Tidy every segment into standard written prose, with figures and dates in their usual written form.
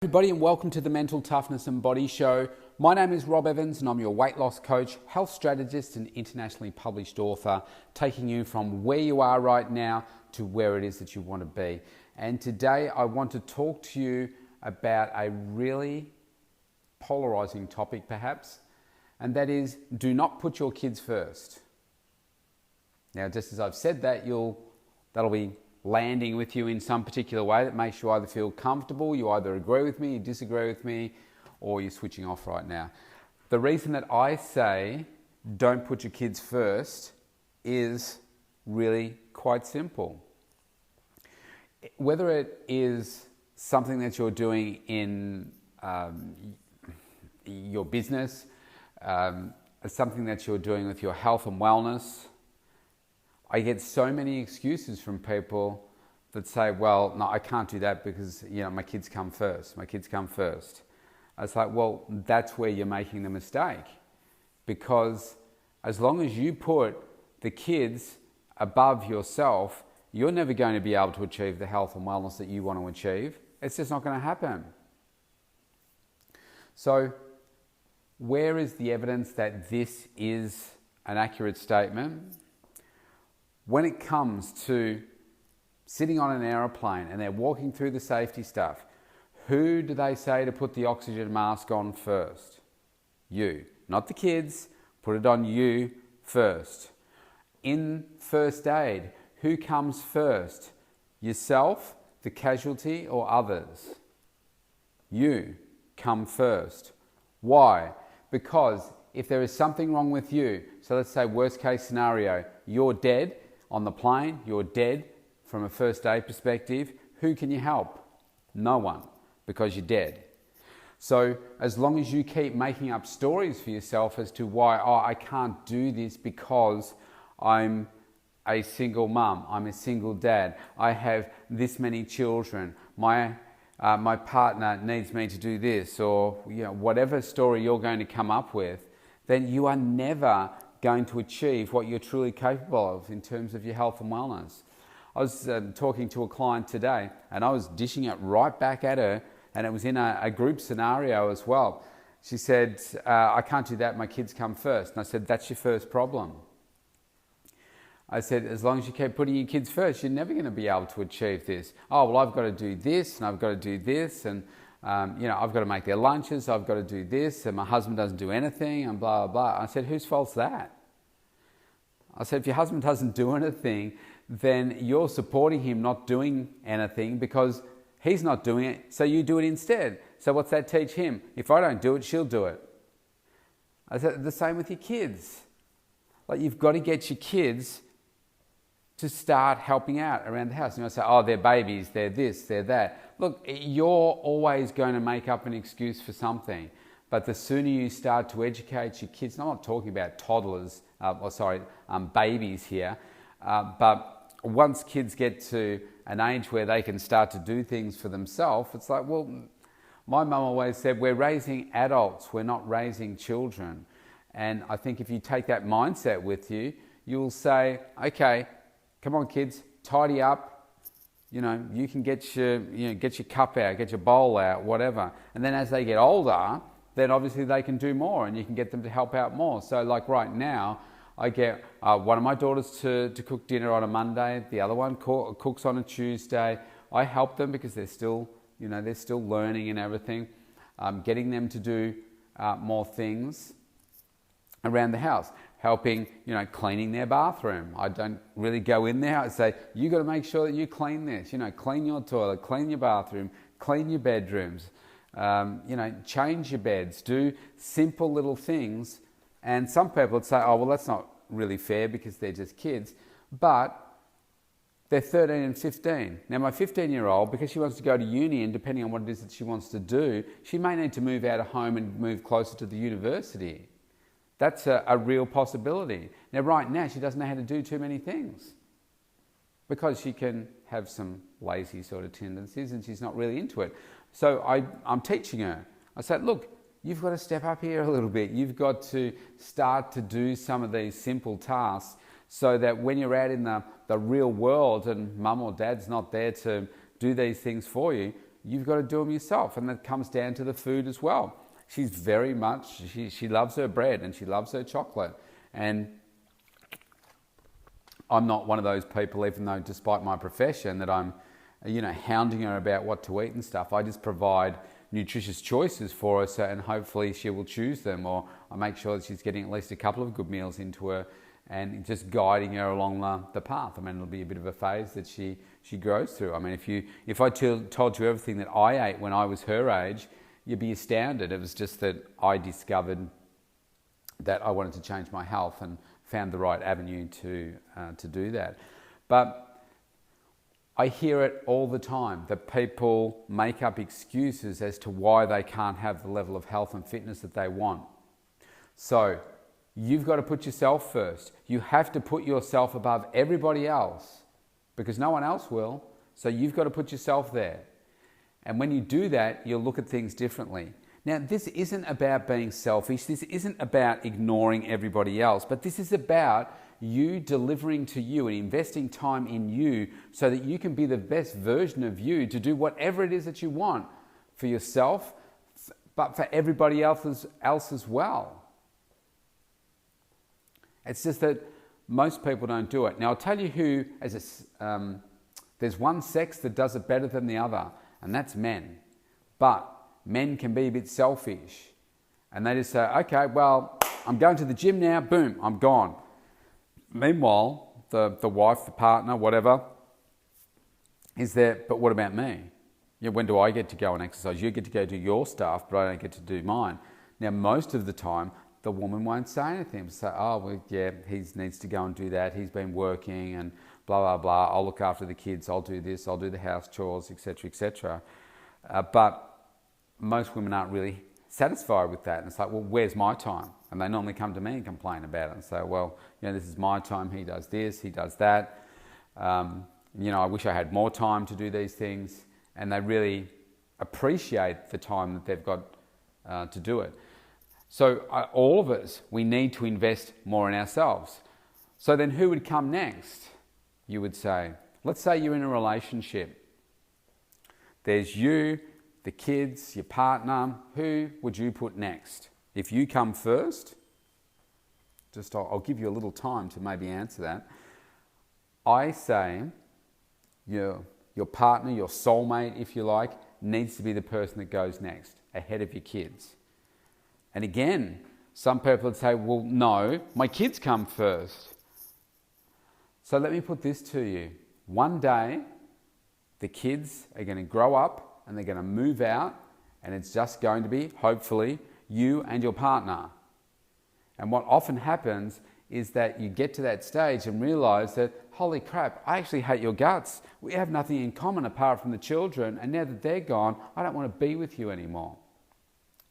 Everybody, and welcome to the Mental Toughness and Body Show. My name is Rob Evans and I'm your weight loss coach, health strategist and internationally published author, taking you from where you are right now to where it is that you want to be. And today I want to talk to you about a really polarizing topic perhaps, and that is, do not put your kids first. Now, just as I've said that, that'll be landing with you in some particular way that makes you either feel comfortable, you either agree with me, you disagree with me, or you're switching off right now. The reason that I say don't put your kids first is really quite simple. Whether it is something that you're doing in your business, something that you're doing with your health and wellness, I get so many excuses from people that say, well, no, I can't do that because, my kids come first. My kids come first. It's like, well, that's where you're making the mistake. Because as long as you put the kids above yourself, you're never going to be able to achieve the health and wellness that you want to achieve. It's just not going to happen. So, where is the evidence that this is an accurate statement? When it comes to sitting on an aeroplane and they're walking through the safety stuff, who do they say to put the oxygen mask on first? You, not the kids. Put it on you first. In first aid, who comes first? Yourself, the casualty, or others? You come first. Why? Because if there is something wrong with you, so let's say worst case scenario, you're dead on the plane, you're dead from a first aid perspective, who can you help? No one, because you're dead. So as long as you keep making up stories for yourself as to why, I can't do this because I'm a single mum, I'm a single dad, I have this many children, my partner needs me to do this, or whatever story you're going to come up with, then you are never going to achieve what you're truly capable of in terms of your health and wellness. I was talking to a client today and I was dishing it right back at her, and it was in a group scenario as well. She said, I can't do that, my kids come first. And I said, that's your first problem. I said, as long as you keep putting your kids first, you're never going to be able to achieve this. Oh, well, I've got to do this and I've got to do this, and I've got to make their lunches, I've got to do this, and my husband doesn't do anything, and blah, blah, blah. I said, whose fault's that? I said, if your husband doesn't do anything, then you're supporting him not doing anything because he's not doing it, so you do it instead. So what's that teach him? If I don't do it, she'll do it. I said, the same with your kids. Like, you've got to get your kids to start helping out around the house. I say, oh, they're babies, they're this, they're that. Look, you're always going to make up an excuse for something. But the sooner you start to educate your kids, I'm not talking about toddlers, babies here, but once kids get to an age where they can start to do things for themselves, it's like, well, my mum always said, we're raising adults, we're not raising children. And I think if you take that mindset with you, you'll say, okay, come on kids, tidy up, you can get your cup out, get your bowl out, whatever. And then as they get older, then obviously they can do more and you can get them to help out more. So like right now, I get one of my daughters to cook dinner on a Monday, the other one cooks on a Tuesday. I help them because they're still learning and everything. Getting them to do more things around the house, helping, cleaning their bathroom. I don't really go in there. I say, you got to make sure that you clean this, clean your toilet, clean your bathroom, clean your bedrooms, change your beds, do simple little things. And some people would say, oh, well, that's not really fair because they're just kids. But they're 13 and 15. Now, my 15-year-old, because she wants to go to uni, and depending on what it is that she wants to do, she may need to move out of home and move closer to the university. That's a real possibility. Now, right now, she doesn't know how to do too many things because she can have some lazy sort of tendencies and she's not really into it. So I'm teaching her. I said, look, you've got to step up here a little bit. You've got to start to do some of these simple tasks so that when you're out in the real world and mum or dad's not there to do these things for you, you've got to do them yourself. And that comes down to the food as well. She's very much, she loves her bread and she loves her chocolate. And I'm not one of those people, even though despite my profession, that I'm, hounding her about what to eat and stuff. I just provide nutritious choices for her, and hopefully she will choose them, or I make sure that she's getting at least a couple of good meals into her and just guiding her along the path. I mean, it'll be a bit of a phase that she grows through. I mean, if I told you everything that I ate when I was her age, you'd be astounded. It was just that I discovered that I wanted to change my health and found the right avenue to do that. But I hear it all the time that people make up excuses as to why they can't have the level of health and fitness that they want. So you've got to put yourself first. You have to put yourself above everybody else because no one else will. So you've got to put yourself there. And when you do that, you'll look at things differently. Now, this isn't about being selfish. This isn't about ignoring everybody else, but this is about you delivering to you and investing time in you so that you can be the best version of you to do whatever it is that you want for yourself, but for everybody else as well. It's just that most people don't do it. Now, I'll tell you who, there's one sex that does it better than the other, and that's men. But men can be a bit selfish, and they just say, okay, well, I'm going to the gym now, boom, I'm gone. Meanwhile, the wife, the partner, whatever, is there, but what about me? When do I get to go and exercise? You get to go do your stuff, but I don't get to do mine. Now, most of the time, the woman won't say anything. Say, oh, well, yeah, he needs to go and do that. He's been working and blah, blah, blah. I'll look after the kids. I'll do this. I'll do the house chores, etc., etc. But most women aren't really satisfied with that. And it's like, well, where's my time? And they normally come to me and complain about it and say, well, this is my time. He does this, he does that. I wish I had more time to do these things. And they really appreciate the time that they've got to do it. So all of us, we need to invest more in ourselves. So then who would come next? You would say, let's say you're in a relationship. There's you, the kids, your partner. Who would you put next? If you come first, I'll give you a little time to maybe answer that. I say your partner, your soulmate, if you like, needs to be the person that goes next, ahead of your kids. And again, some people would say, well, no, my kids come first. So let me put this to you. One day, the kids are going to grow up and they're going to move out, and it's just going to be, hopefully, you and your partner. And what often happens is that you get to that stage and realize that, holy crap, I actually hate your guts. We have nothing in common apart from the children, and now that they're gone, I don't want to be with you anymore.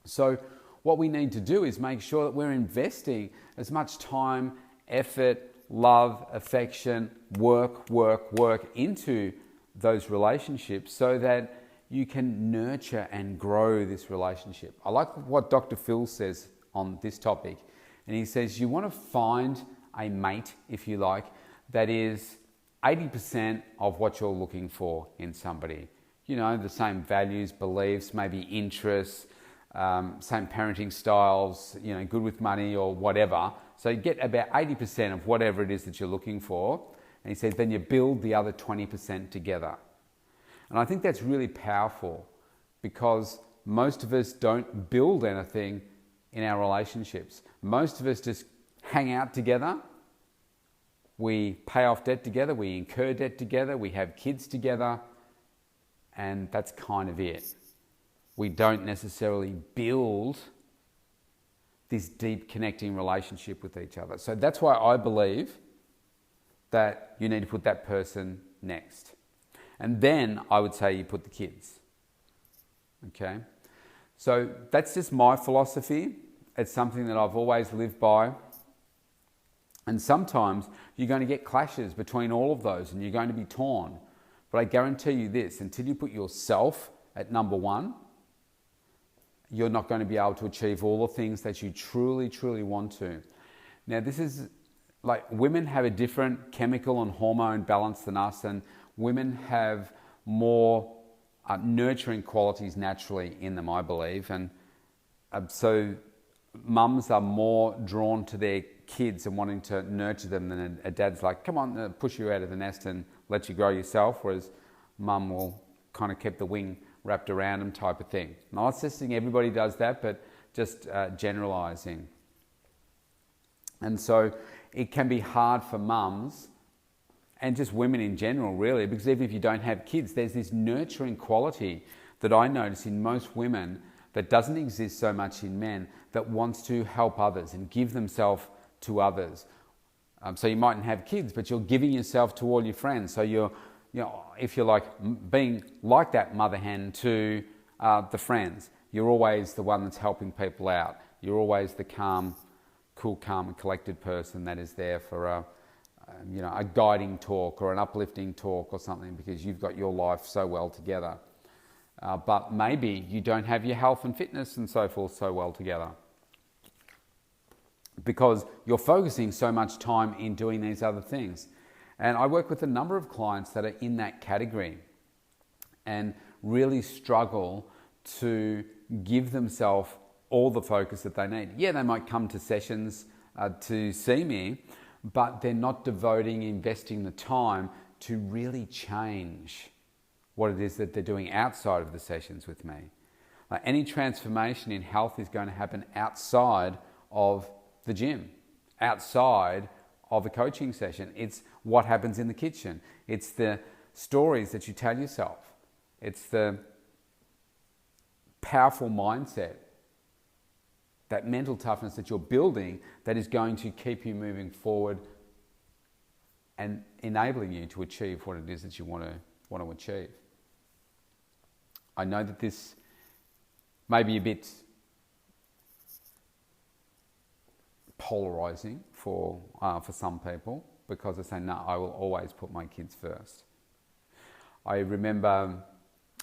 So what we need to do is make sure that we're investing as much time, effort, love, affection, work into those relationships so that you can nurture and grow this relationship. I like what Dr. Phil says on this topic. And he says, you want to find a mate, if you like, that is 80% of what you're looking for in somebody. The same values, beliefs, maybe interests, same parenting styles, good with money or whatever. So you get about 80% of whatever it is that you're looking for. And he says, then you build the other 20% together. And I think that's really powerful because most of us don't build anything in our relationships. Most of us just hang out together. We pay off debt together. We incur debt together. We have kids together. And that's kind of it. We don't necessarily build this deep connecting relationship with each other. So that's why I believe that you need to put that person next. And then I would say you put the kids. Okay? So that's just my philosophy. It's something that I've always lived by. And sometimes you're going to get clashes between all of those and you're going to be torn. But I guarantee you this, until you put yourself at number one, you're not going to be able to achieve all the things that you truly, truly want to. Now, this is like women have a different chemical and hormone balance than us, and women have more nurturing qualities naturally in them, I believe. And so mums are more drawn to their kids and wanting to nurture them than a dad's like, come on, push you out of the nest and let you grow yourself, whereas mum will kind of keep the wing wrapped around them type of thing. Not saying everybody does that, but just generalising. And so it can be hard for mums and just women in general, really, because even if you don't have kids, there's this nurturing quality that I notice in most women that doesn't exist so much in men, that wants to help others and give themselves to others. So you mightn't have kids, but you're giving yourself to all your friends. So if you're like being like that mother hen to the friends, you're always the one that's helping people out. You're always the cool, calm and collected person that is there for a guiding talk or an uplifting talk or something, because you've got your life so well together. But maybe you don't have your health and fitness and so forth so well together, because you're focusing so much time in doing these other things. And I work with a number of clients that are in that category and really struggle to give themselves all the focus that they need. Yeah, they might come to sessions to see me, but they're not investing the time to really change what it is that they're doing outside of the sessions with me. Any transformation in health is going to happen outside of the gym, outside of a coaching session. It's what happens in the kitchen. It's the stories that you tell yourself. It's the powerful mindset, that mental toughness that you're building, that is going to keep you moving forward and enabling you to achieve what it is that you want to achieve. I know that this may be a bit polarizing for some people, because they say, no, I will always put my kids first. I remember,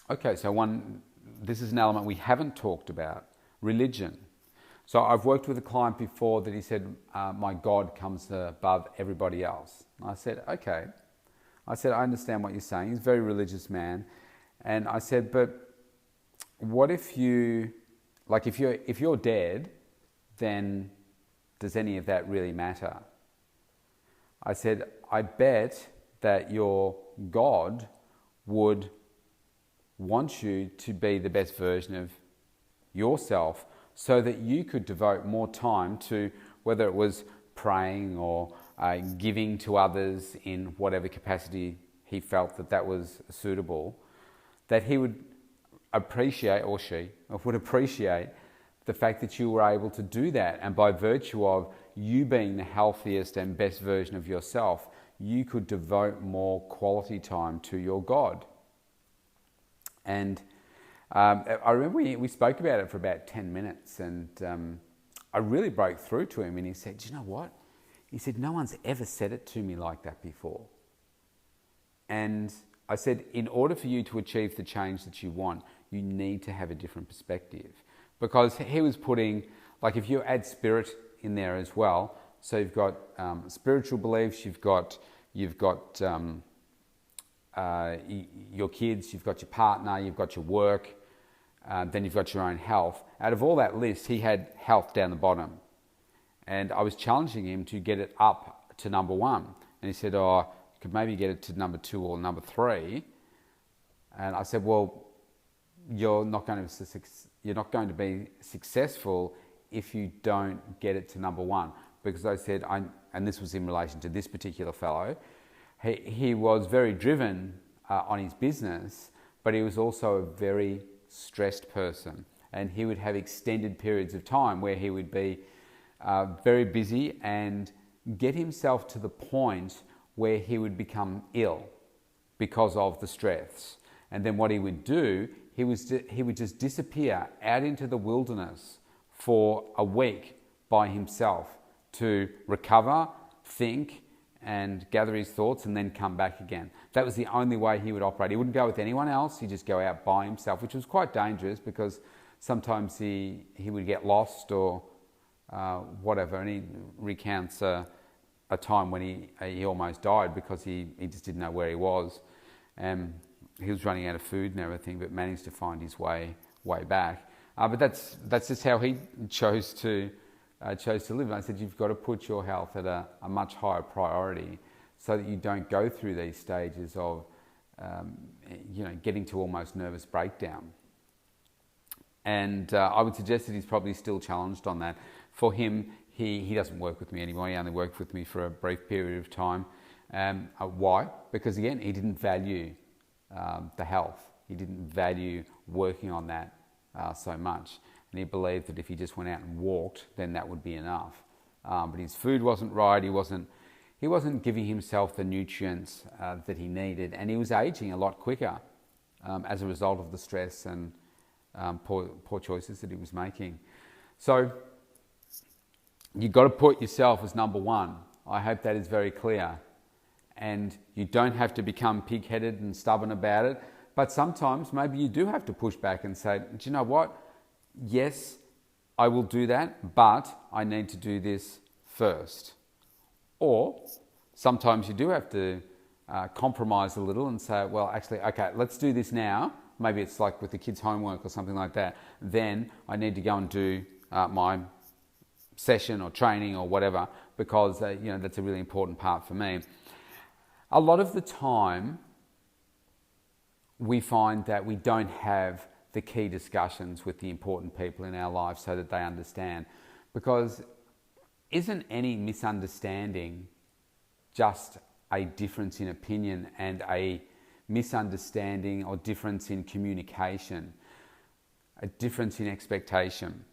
this is an element we haven't talked about, religion. So I've worked with a client before that he said, my God comes above everybody else. And I said, okay. I said, I understand what you're saying. He's a very religious man. And I said, but what if you're dead, then does any of that really matter? I said, I bet that your God would want you to be the best version of yourself, so that you could devote more time to, whether it was praying or giving to others in whatever capacity he felt that was suitable, that he would appreciate, or she would appreciate, the fact that you were able to do that. And by virtue of you being the healthiest and best version of yourself, you could devote more quality time to your God. And I remember we spoke about it for about 10 minutes, and I really broke through to him, and he said, do you know what? He said, no one's ever said it to me like that before. And I said, in order for you to achieve the change that you want, you need to have a different perspective. Because he was putting, like, if you add spirit in there as well, so you've got spiritual beliefs, you've got your kids, you've got your partner, you've got your work, then you've got your own health. Out of all that list, he had health down the bottom. And I was challenging him to get it up to number 1. And he said, you could maybe get it to number 2 or number 3. And I said, well, you're not going to be successful if you don't get it to number 1. Because I said, and this was in relation to this particular fellow, he was very driven on his business, but he was also a very stressed person, and he would have extended periods of time where he would be very busy and get himself to the point where he would become ill because of the stress. And then what he would do, he would just disappear out into the wilderness for a week by himself to recover, think, and gather his thoughts, and then come back again. That was the only way he would operate. He wouldn't go with anyone else. He'd just go out by himself, which was quite dangerous, because sometimes he would get lost or whatever. And he recounts a time when he almost died because he just didn't know where he was. he was running out of food and everything, but managed to find his way back. But that's just how he chose to live. And I said, you've got to put your health at a much higher priority so that you don't go through these stages of, getting to almost nervous breakdown. And I would suggest that he's probably still challenged on that. For him, he doesn't work with me anymore. He only worked with me for a brief period of time. Why? Because again, he didn't value the health. He didn't value working on that so much. And he believed that if he just went out and walked, then that would be enough. But his food wasn't right. He wasn't giving himself the nutrients that he needed. And he was aging a lot quicker as a result of the stress and poor choices that he was making. So you've got to put yourself as number one. I hope that is very clear. And you don't have to become pig-headed and stubborn about it. But sometimes maybe you do have to push back and say, do you know what? Yes, I will do that, but I need to do this first. Or sometimes you do have to compromise a little and say, well, actually, okay, let's do this now. Maybe it's like with the kids' homework or something like that. Then I need to go and do my session or training or whatever, because that's a really important part for me. A lot of the time, we find that we don't have the key discussions with the important people in our lives so that they understand. Because isn't any misunderstanding just a difference in opinion and a misunderstanding or difference in communication, a difference in expectation?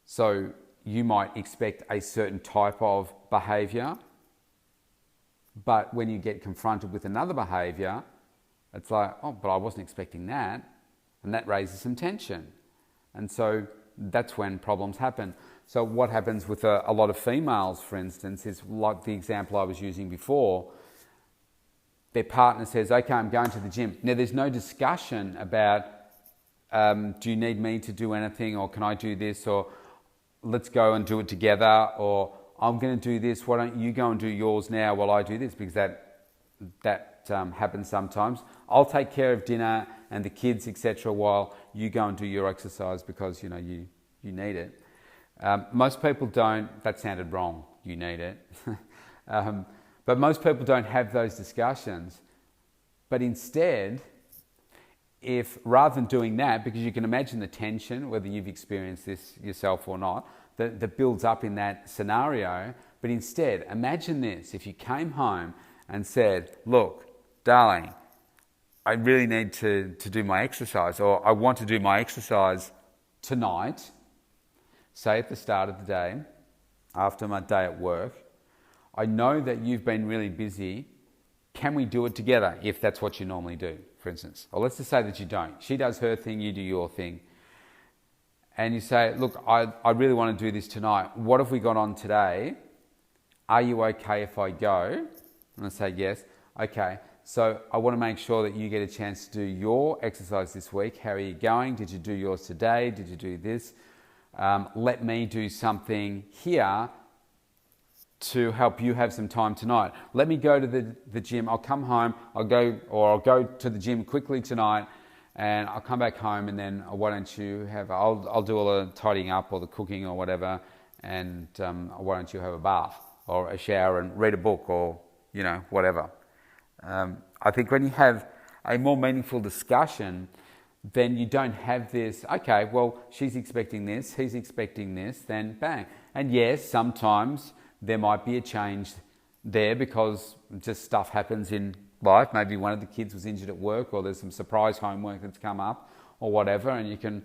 So you might expect a certain type of behaviour, but when you get confronted with another behaviour, it's like, oh, but I wasn't expecting that. And that raises some tension. And so that's when problems happen. So what happens with a lot of females, for instance, is like the example I was using before. Their partner says, okay, I'm going to the gym. Now, there's no discussion about, do you need me to do anything, or can I do this, or let's go and do it together, or I'm going to do this, why don't you go and do yours now while I do this, because that happens sometimes. I'll take care of dinner and the kids, etc., while you go and do your exercise because you need it. Most people don't. That sounded wrong. You need it. But most people don't have those discussions. But instead, if rather than doing that, because you can imagine the tension, whether you've experienced this yourself or not, that builds up in that scenario. But instead, imagine this: if you came home and said, look, darling, I really need to do my exercise, or I want to do my exercise tonight, say at the start of the day, after my day at work. I know that you've been really busy. Can we do it together, if that's what you normally do, for instance? Or let's just say that you don't. She does her thing, you do your thing. And you say, look, I really want to do this tonight. What have we got on today? Are you okay if I go? And I say, yes. Okay, so I want to make sure that you get a chance to do your exercise this week. How are you going? Did you do yours today? Did you do this? Let me do something here to help you have some time tonight. Let me go to the gym. I'll come home. I'll go to the gym quickly tonight, and I'll come back home, and then why don't you have? I'll do all the tidying up or the cooking or whatever, and why don't you have a bath or a shower and read a book or whatever. I think when you have a more meaningful discussion, then you don't have this, okay, well, she's expecting this, he's expecting this, then bang. And yes, sometimes there might be a change there because just stuff happens in life. Maybe one of the kids was injured at work, or there's some surprise homework that's come up or whatever, and you can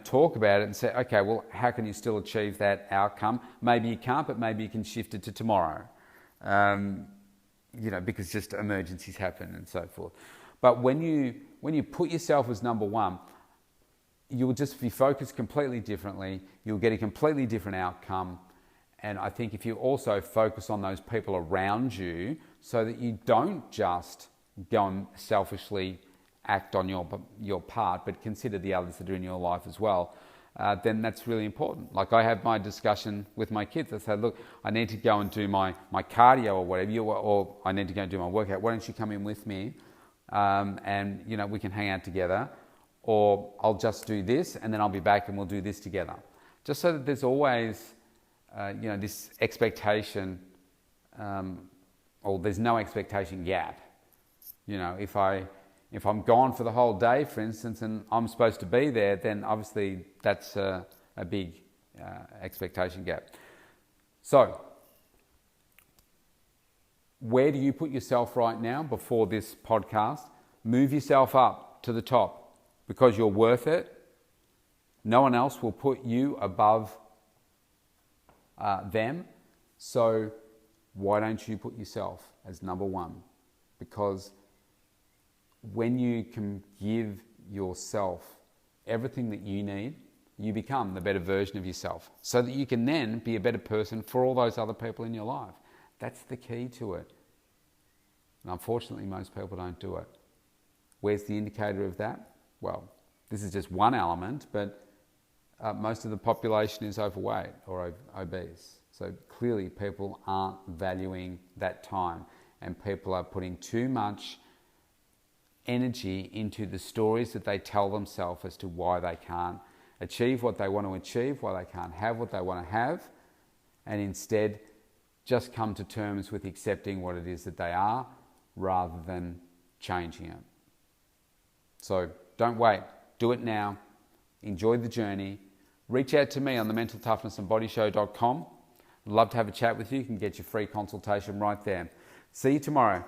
talk about it and say, okay, well, how can you still achieve that outcome? Maybe you can't, but maybe you can shift it to tomorrow. Because just emergencies happen and so forth. But when you put yourself as number one, you'll just be focused completely differently. You'll get a completely different outcome. And I think if you also focus on those people around you so that you don't just go and selfishly act on your part, but consider the others that are in your life as well, then that's really important. Like I have my discussion with my kids. I say, look, I need to go and do my cardio or whatever, or I need to go and do my workout. Why don't you come in with me and we can hang out together, or I'll just do this and then I'll be back and we'll do this together. Just so that there's always this expectation, or there's no expectation gap. If I'm gone for the whole day, for instance, and I'm supposed to be there, then obviously that's a big expectation gap. So, where do you put yourself right now before this podcast? Move yourself up to the top, because you're worth it. No one else will put you above them. So why don't you put yourself as number one? Because when you can give yourself everything that you need, you become the better version of yourself, so that you can then be a better person for all those other people in your life. That's the key to it. And unfortunately, most people don't do it. Where's the indicator of that? Well, this is just one element, but most of the population is overweight or obese. So clearly people aren't valuing that time, and people are putting too much energy into the stories that they tell themselves as to why they can't achieve what they want to achieve, why they can't have what they want to have, and instead just come to terms with accepting what it is that they are rather than changing it. So don't wait, do it now, enjoy the journey. Reach out to me on the mentaltoughnessandbodyshow.com. I'd love to have a chat with you. You can get your free consultation right there. See you tomorrow.